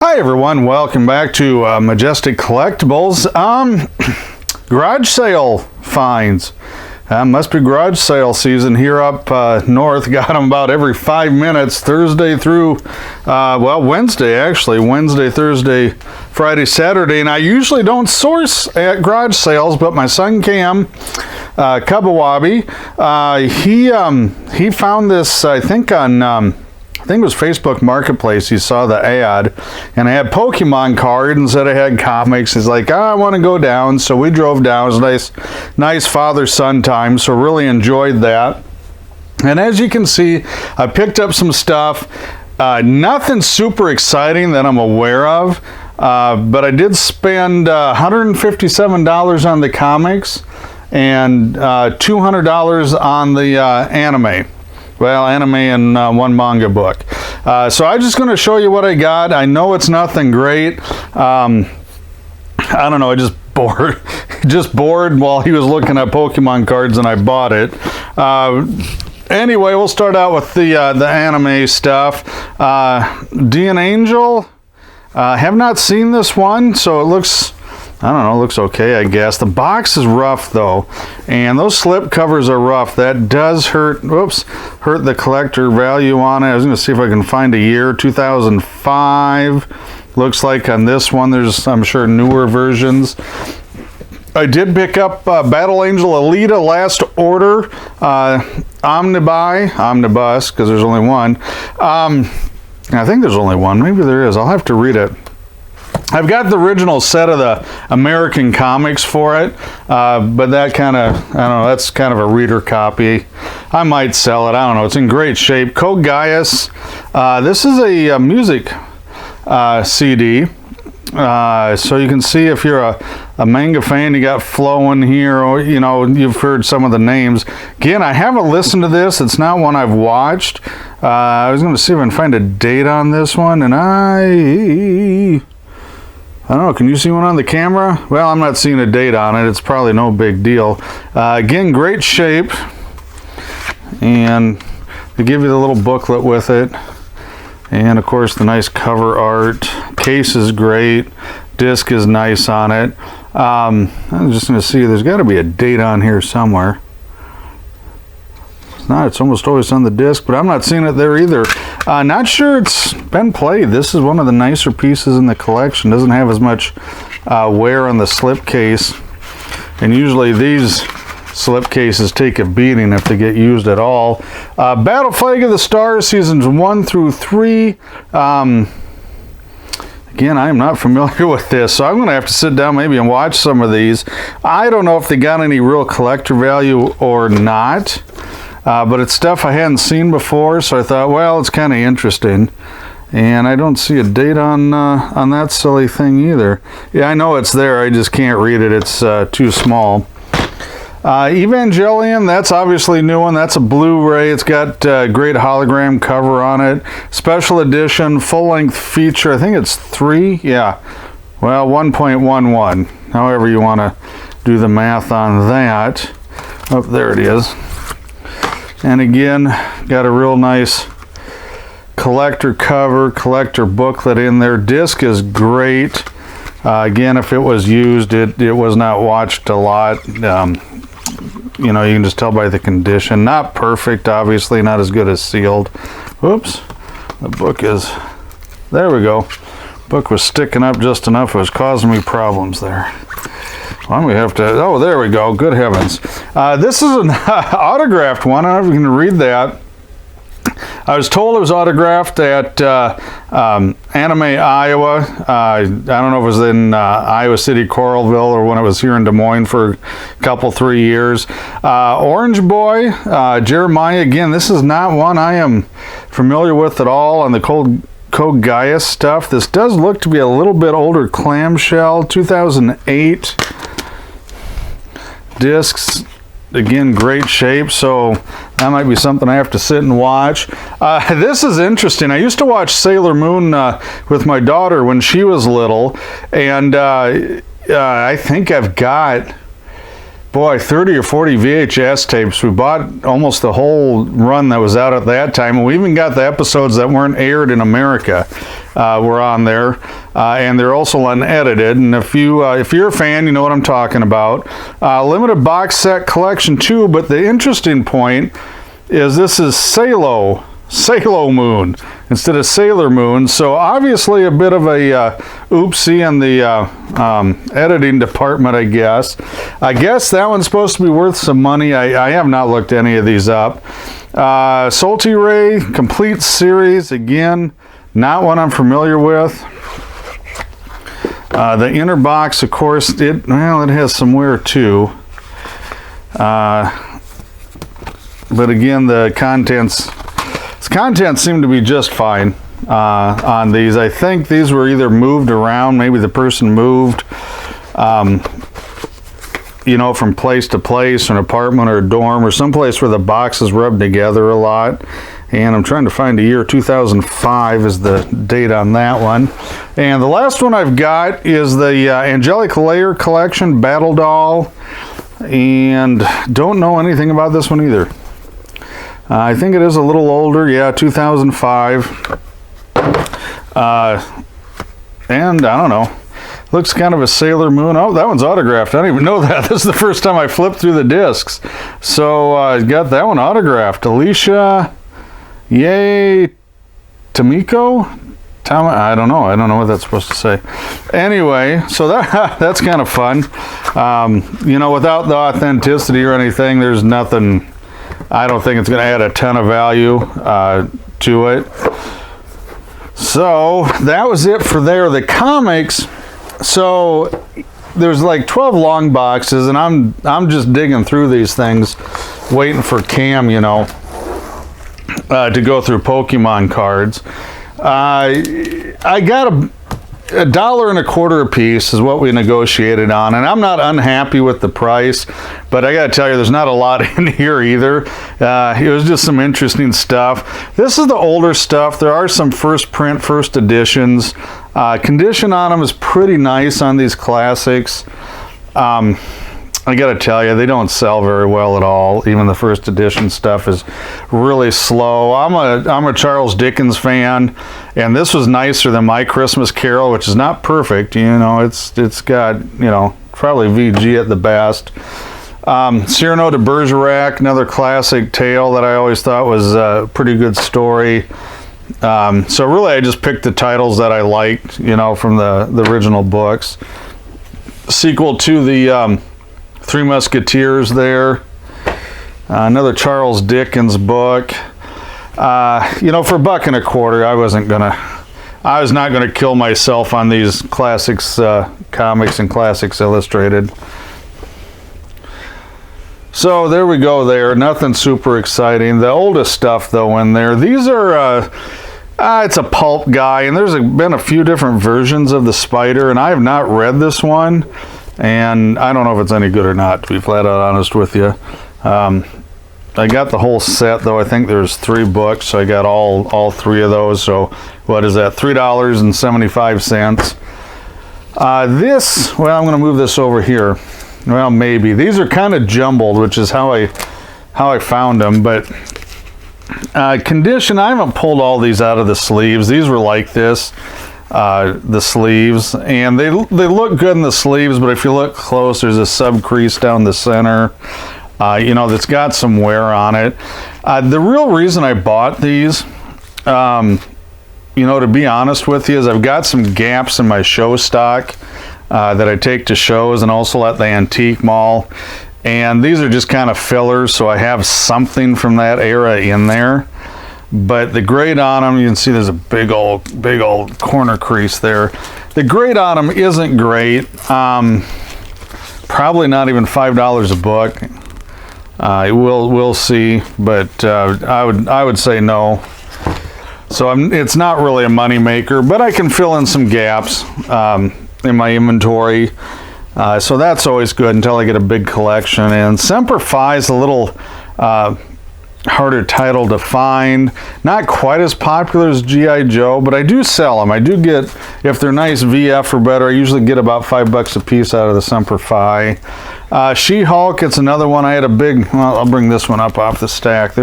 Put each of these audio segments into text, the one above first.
Hi everyone, welcome back to Majestic Collectibles. Garage sale finds. Must be garage sale season here up north. Got them about every 5 minutes, Thursday through, Wednesday actually. Wednesday, Thursday, Friday, Saturday. And I usually don't source at garage sales, but my son Cam, Cubbawabi, he found this, I think it was Facebook Marketplace. He saw the ad, and I had Pokemon cards instead I had comics. He's like, I want to go down. So we drove down. It was nice father-son time, so really enjoyed that. And as you can see, I picked up some stuff. Nothing super exciting that I'm aware of, but I did spend $157 on the comics and $200 on the anime. Well, anime and one manga book. So I'm just going to show you what I got. I know it's nothing great. I don't know, I just bored while he was looking at Pokemon cards and I bought it. Anyway, we'll start out with the anime stuff. Battle Angel. Have not seen this one, so it looks, I don't know, it looks okay, I guess. The box is rough, though, and those slip covers are rough. That does hurt the collector value on it. I was going to see if I can find a year, 2005. Looks like on this one, there's, I'm sure, newer versions. I did pick up Battle Angel Alita Last Order, Omnibus, because there's only one. I think there's only one. Maybe there is. I'll have to read it. I've got the original set of the American comics for it, but that kind of, I don't know, that's kind of a reader copy. I might sell it. I don't know. It's in great shape. Code Geass. This is a music CD. So you can see if you're a manga fan, you got Flowing here, or, you know, you've heard some of the names. Again, I haven't listened to this. It's not one I've watched. I was going to see if I can find a date on this one, and I don't know, can you see one on the camera? Well, I'm not seeing a date on it. It's probably no big deal. Again, great shape. And they give you the little booklet with it. And, of course, the nice cover art. Case is great. Disc is nice on it. I'm just going to see, there's got to be a date on here somewhere. It's not. It's almost always on the disc, but I'm not seeing it there either. Not sure it's been played. This is one of the nicer pieces in the collection. Doesn't have as much wear on the slip case. And usually these slip cases take a beating if they get used at all. Battle Flag of the Stars, seasons 1 through 3. Again, I am not familiar with this, so I'm going to have to sit down maybe and watch some of these. I don't know if they got any real collector value or not. But it's stuff I hadn't seen before, so I thought, well, it's kind of interesting. And I don't see a date on that silly thing either. Yeah, I know it's there, I just can't read it. It's too small. Evangelion, that's obviously a new one. That's a Blu-ray. It's got great hologram cover on it. Special edition, full-length feature. I think it's 3. Yeah. Well, 1.11. However you want to do the math on that. Oh, there it is. And again, got a real nice collector cover, collector booklet in there. Disc is great. Again, if it was used, it was not watched a lot. You know, you can just tell by the condition. Not perfect, obviously, not as good as sealed. Whoops, the book is, there we go. Book was sticking up just enough. It was causing me problems there. Well, we have to, oh, there we go. Good heavens. This is an autographed one. I don't know if you can read that. I was told it was autographed at Anime, Iowa. I don't know if it was in Iowa City, Coralville, or when it was here in Des Moines for a couple, 3 years. Orange Boy, Jeremiah. Again, this is not one I am familiar with at all on the Code Geass stuff. This does look to be a little bit older clamshell, 2008. Discs, again, great shape, so that might be something I have to sit and watch. This is interesting. I used to watch Sailor Moon with my daughter when she was little, and I think I've got, boy, 30 or 40 VHS tapes. We bought almost the whole run that was out at that time, and we even got the episodes that weren't aired in America. were on there, and they're also unedited. And if you're a fan, you know what I'm talking about. Limited box set collection too. But the interesting point is this is Salo Moon instead of Sailor Moon. So obviously a bit of a oopsie in the editing department, I guess. I guess that one's supposed to be worth some money. I have not looked any of these up. Salty Ray Complete Series, again, not one I'm familiar with. The inner box, of course, it has some wear too. But again, the contents seem to be just fine on these. I think these were either moved around, maybe the person moved, from place to place, an apartment or a dorm or someplace where the boxes rubbed together a lot. And I'm trying to find a year. 2005 is the date on that one. And the last one I've got is the Angelic Layer Collection Battle Doll. And don't know anything about this one either. I think it is a little older. Yeah, 2005. And I don't know. Looks kind of a Sailor Moon. Oh, that one's autographed. I didn't even know that. This is the first time I flipped through the discs. So I got that one autographed. Alicia, yay, Tamiko? I don't know. I don't know what that's supposed to say. Anyway, so that's kind of fun. Without the authenticity or anything, there's nothing. I don't think it's going to add a ton of value to it. So that was it for there. The comics. So there's like 12 long boxes, and I'm just digging through these things, waiting for Cam, to go through Pokemon cards. I got $1.25 a piece is what we negotiated on, and I'm not unhappy with the price, but I gotta tell you, there's not a lot in here either. It was just some interesting stuff. This is the older stuff. There are some first print, first editions. Condition on them is pretty nice on these classics. I gotta tell you, they don't sell very well at all. Even the first edition stuff is really slow. I'm a Charles Dickens fan, and this was nicer than My Christmas Carol, which is not perfect. It's got probably VG at the best. Cyrano de Bergerac, another classic tale that I always thought was a pretty good story. So really, I just picked the titles that I liked, from the original books. Sequel to the Three Musketeers there. Another Charles Dickens book. For $1.25, I was not gonna kill myself on these classics comics and Classics Illustrated. So there we go there. Nothing super exciting. The oldest stuff though in there. These are it's a pulp guy, and there's been a few different versions of the Spider, and I have not read this one. And I don't know if it's any good or not, to be flat out honest with you. I got the whole set, though. I think there's 3 books, so I got all 3 of those. So what is that? $3.75. I'm going to move this over here. Well, maybe. These are kind of jumbled, which is how I found them. But condition, I haven't pulled all these out of the sleeves. These were like this. The sleeves, and they look good in the sleeves, but if you look close, there's a sub crease down the center, that's got some wear on it. The real reason I bought these, to be honest with you, is I've got some gaps in my show stock that I take to shows and also at the antique mall, and these are just kind of fillers, so I have something from that era in there. But the grade on them, you can see there's a big old corner crease there. The grade on them isn't great. Probably not even $5 a book. We'll see, but I would say no. So it's not really a money maker, but I can fill in some gaps in my inventory. So that's always good until I get a big collection. And Semper Fi is a little harder title to find. Not quite as popular as G.I. Joe, but I do sell them. I do get, if they're nice VF or better, I usually get about $5 a piece out of the Semper Fi. She-Hulk, it's another one. I had a big, I'll bring this one up off the stack. I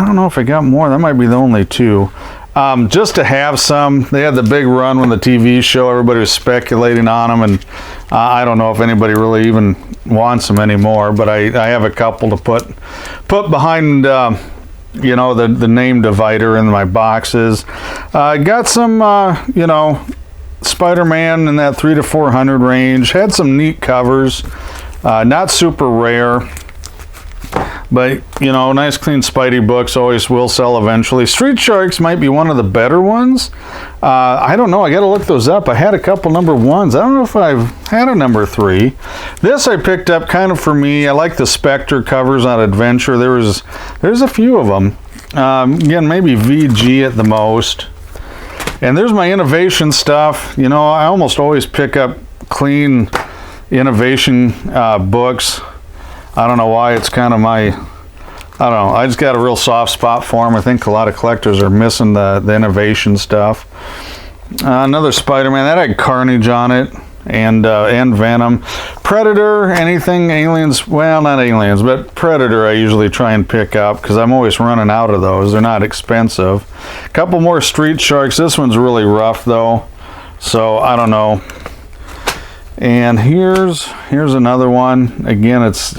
don't know if I got more. That might be the only 2. just to have some. They had the big run when the TV show, everybody was speculating on them, and I don't know if anybody really even wants them anymore, but I have a couple to put behind you know, the name divider in my boxes. I got some you know, Spider-Man in that 300 to 400 range. Had some neat covers, not super rare, but you know, nice clean Spidey books always will sell eventually. Street Sharks might be one of the better ones. I don't know, I gotta look those up. I had a couple number ones. I don't know if I've had a number 3. This I picked up kind of for me. I like the Spectre covers on Adventure. There's a few of them. Again, maybe VG at the most. And there's my innovation stuff. You know, I almost always pick up clean innovation books. I don't know why, it's kind of my, I don't know, I just got a real soft spot for them. I think a lot of collectors are missing the innovation stuff. Another Spider-Man, that had Carnage on it, and Venom. Predator, anything aliens, well, not aliens, but Predator I usually try and pick up because I'm always running out of those. They're not expensive. A couple more Street Sharks. This one's really rough though, so I don't know. And here's another one. Again, it's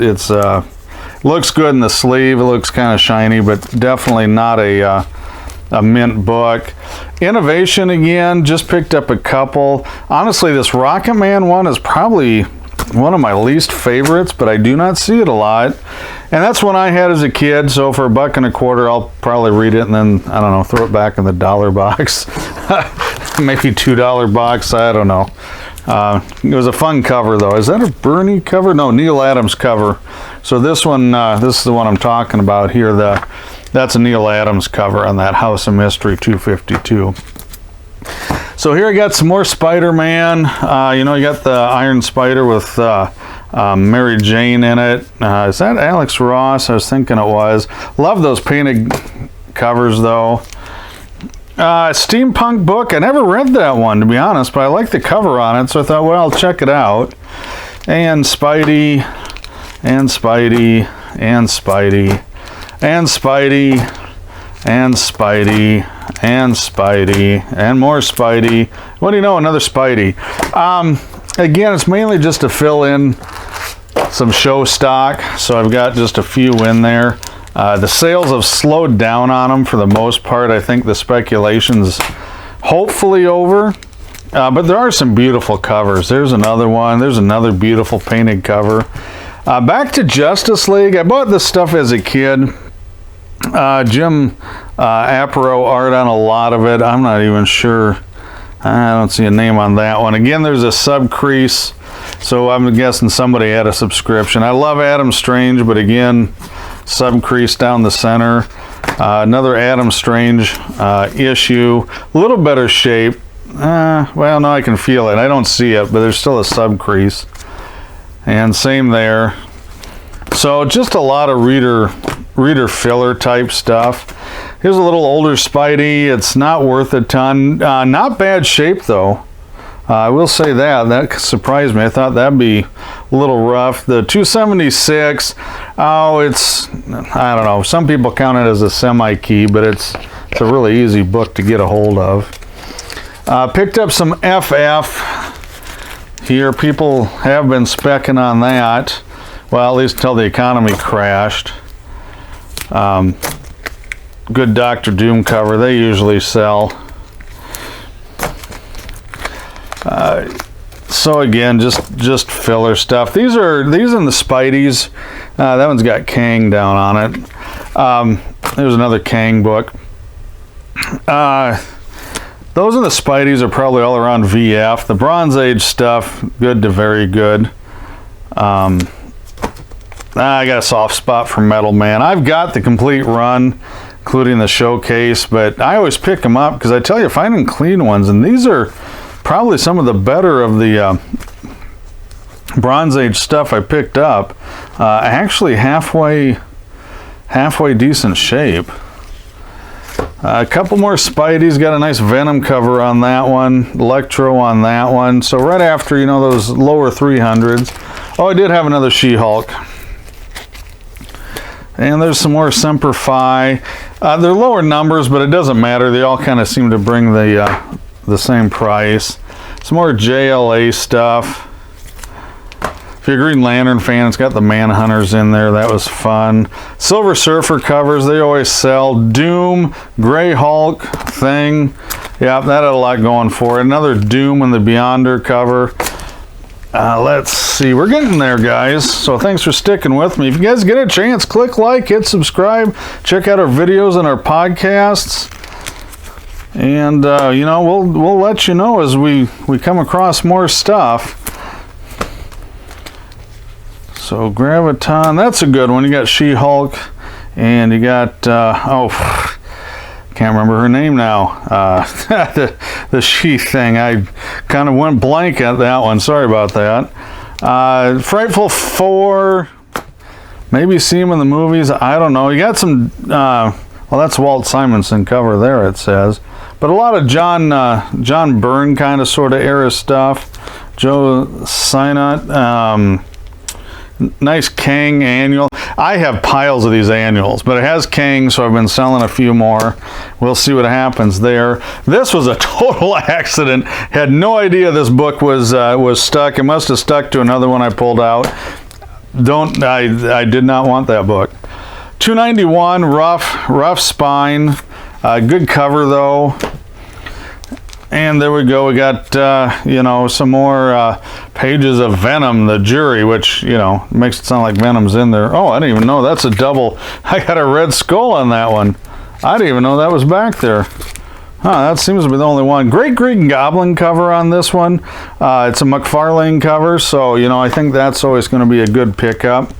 looks good in the sleeve. It looks kind of shiny, but definitely not a mint book. Innovation, again, just picked up a couple. Honestly, this Rocket Man one is probably one of my least favorites, but I do not see it a lot. And that's one I had as a kid, so for $1.25 I'll probably read it and then, I don't know, throw it back in the dollar box. Maybe $2 box, I don't know. It was a fun cover though. Is that a Bernie cover? No, Neil Adams cover. So this one, this is the one I'm talking about here. That's a Neil Adams cover on that House of Mystery 252. So here I got some more Spider-Man. You know, you got the Iron Spider with Mary Jane in it. Is that Alex Ross? I was thinking it was. Love those painted covers though. Steampunk book. I never read that one, to be honest, but I like the cover on it, so I thought, well, I'll check it out. And Spidey, and Spidey, and Spidey, and Spidey, and Spidey, and Spidey, and more Spidey. What do you know? Another Spidey. Again, it's mainly just to fill in some show stock, so I've got just a few in there. The sales have slowed down on them for the most part. I think the speculation's hopefully over, but there are some beautiful covers. There's another one. There's another beautiful painted cover. Back to Justice League. I bought this stuff as a kid. Jim Aparo art on a lot of it. I'm not even sure. I don't see a name on that one. Again, there's a sub crease, so I'm guessing somebody had a subscription. I love Adam Strange, but again, sub crease down the center. Another Adam Strange issue, a little better shape. Well, no, I can feel it. I don't see it, but there's still a sub crease. And same there. So just a lot of reader filler type stuff. Here's a little older Spidey. It's not worth a ton. Not bad shape though. I will say that surprised me. I thought that'd be a little rough. The 276, oh, it's, I don't know, some people count it as a semi-key, but it's a really easy book to get a hold of. Picked up some FF here. People have been specking on that. Well, at least until the economy crashed. Good Dr. Doom cover. They usually sell. So again, just filler stuff. These in the Spideys. That one's got Kang down on it. There's another Kang book. Those in the Spideys are probably all around VF. The Bronze Age stuff, good to very good. I got a soft spot for Metal Man. I've got the complete run, including the showcase, but I always pick them up because I tell you, finding clean ones, and these are probably some of the better of the Bronze Age stuff I picked up. Actually halfway decent shape. A couple more Spideys. Got a nice Venom cover on that one, Electro on that one. So right after, you know, those lower 300s. Oh, I did have another She-Hulk. And there's some more Semper Fi. They're lower numbers, but it doesn't matter. They all kind of seem to bring the same price. Some more JLA stuff. If you're a Green Lantern fan, it's got the Manhunters in there. That was fun. Silver Surfer covers, they always sell. Doom, Grey Hulk, Thing. Yeah, that had a lot going for it. Another Doom and the Beyonder cover. Let's see. We're getting there, guys. So thanks for sticking with me. If you guys get a chance, click like, hit subscribe. Check out our videos and our podcasts. And, you know, we'll let you know as we come across more stuff. So Graviton, that's a good one. You got She-Hulk, and you got, can't remember her name now. The She thing. I kind of went blank at that one. Sorry about that. Frightful Four. Maybe see him in the movies. I don't know. You got some, well, that's Walt Simonson cover there, it says. But a lot of John Byrne kind of sort of era stuff. Joe Sinnott. Nice Kang annual. I have piles of these annuals, but it has Kang, so I've been selling a few more. We'll see what happens there. This was a total accident. Had no idea this book was stuck. It must have stuck to another one I pulled out. I did not want that book. 291 rough spine. Good cover though. And there we go. We got, you know, some more pages of Venom, the Jury, which, you know, makes it sound like Venom's in there. Oh, I didn't even know. That's a double. I got a Red Skull on that one. I didn't even know that was back there. Huh, that seems to be the only one. Great Green Goblin cover on this one. It's a McFarlane cover, so, you know, I think that's always going to be a good pickup.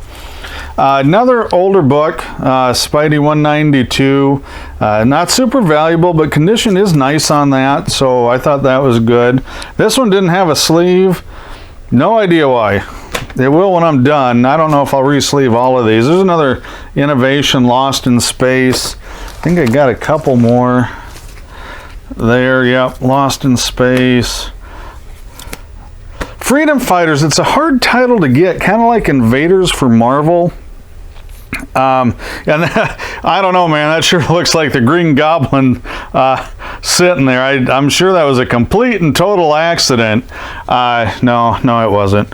Another older book, Spidey 192. Not super valuable, but condition is nice on that, so I thought that was good. This one didn't have a sleeve. No idea why. It will when I'm done. I don't know if I'll re-sleeve all of these. There's another Innovation Lost in Space. I think I got a couple more there. Yep, Lost in Space. Freedom Fighters. It's a hard title to get, kind of like Invaders for Marvel. And I don't know, man. That sure looks like the Green Goblin sitting there. I'm sure that was a complete and total accident. No, it wasn't.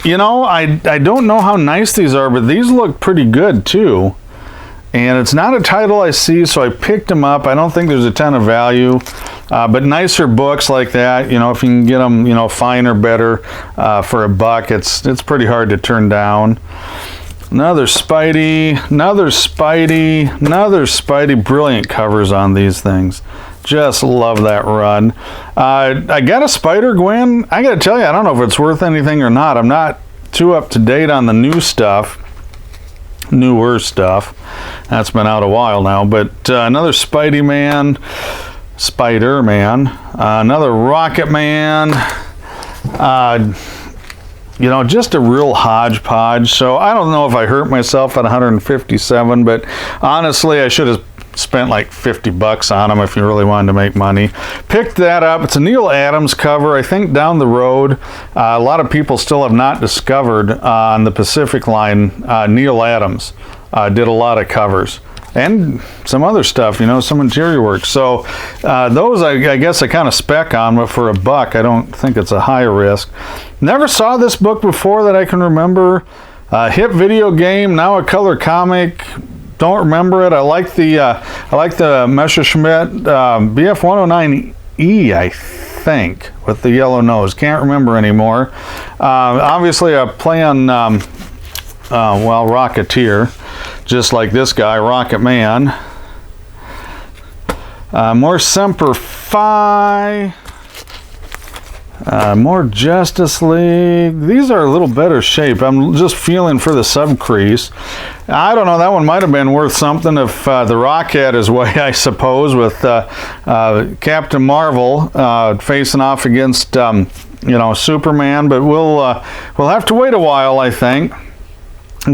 You know, I don't know how nice these are, but these look pretty good too. And it's not a title I see, so I picked them up. I don't think there's a ton of value, but nicer books like that, you know, if you can get them, you know, fine or better for a buck, it's pretty hard to turn down. Another Spidey. Brilliant covers on these things. Just love that run. I got a Spider-Gwen. I got to tell you, I don't know if it's worth anything or not. I'm not too up to date on the newer stuff. That's been out a while now. But another Spider-Man. Another Rocket Man. You know, just a real hodgepodge. So I don't know if I hurt myself at 157, but honestly, I should have spent like $50 on them if you really wanted to make money. Picked that up. It's a Neil Adams cover. I think down the road, a lot of people still have not discovered on the Pacific line, Neil Adams did a lot of covers. And some other stuff, you know, some interior work. So those I guess I kind of spec on, but for a buck, I don't think it's a high risk. Never saw this book before that I can remember. Hit video game, now a color comic. Don't remember it. I like the Messerschmitt BF-109E, I think, with the yellow nose. Can't remember anymore. Obviously, a play on Rocketeer. Just like this guy, Rocket Man. More Semper Fi. More Justice League. These are a little better shape. I'm just feeling for the subcrease. I don't know, that one might have been worth something if the Rock had his way, I suppose, with Captain Marvel facing off against you know, Superman, but we'll have to wait a while, I think.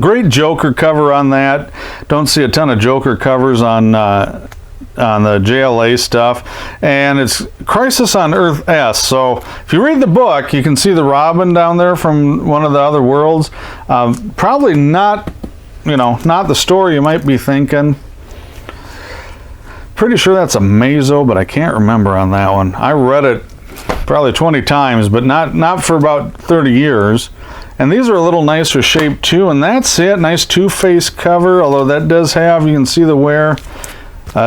Great Joker cover on that. Don't see a ton of Joker covers on the JLA stuff. And it's Crisis on Earth S. So if you read the book, you can see the Robin down there from one of the other worlds. Probably not, you know, not the story you might be thinking. pretty sure that's a Mazo, but I can't remember on that one. I read it probably 20 times, but not for about 30 years. And these are a little nicer shape too, and that's it. Nice two-face cover, although that does have, you can see the wear,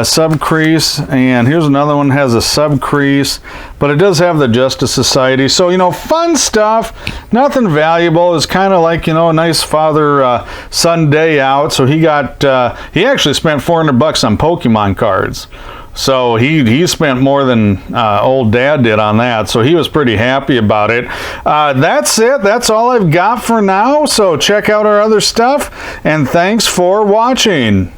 sub crease, and here's another one has a sub crease, but it does have the Justice Society. So, you know, fun stuff, nothing valuable. It's kind of like, you know, a nice father-son day out. So he actually spent $400 on Pokemon cards. So he spent more than old Dad did on that, so he was pretty happy about it. That's it. That's all I've got for now. So check out our other stuff, and thanks for watching.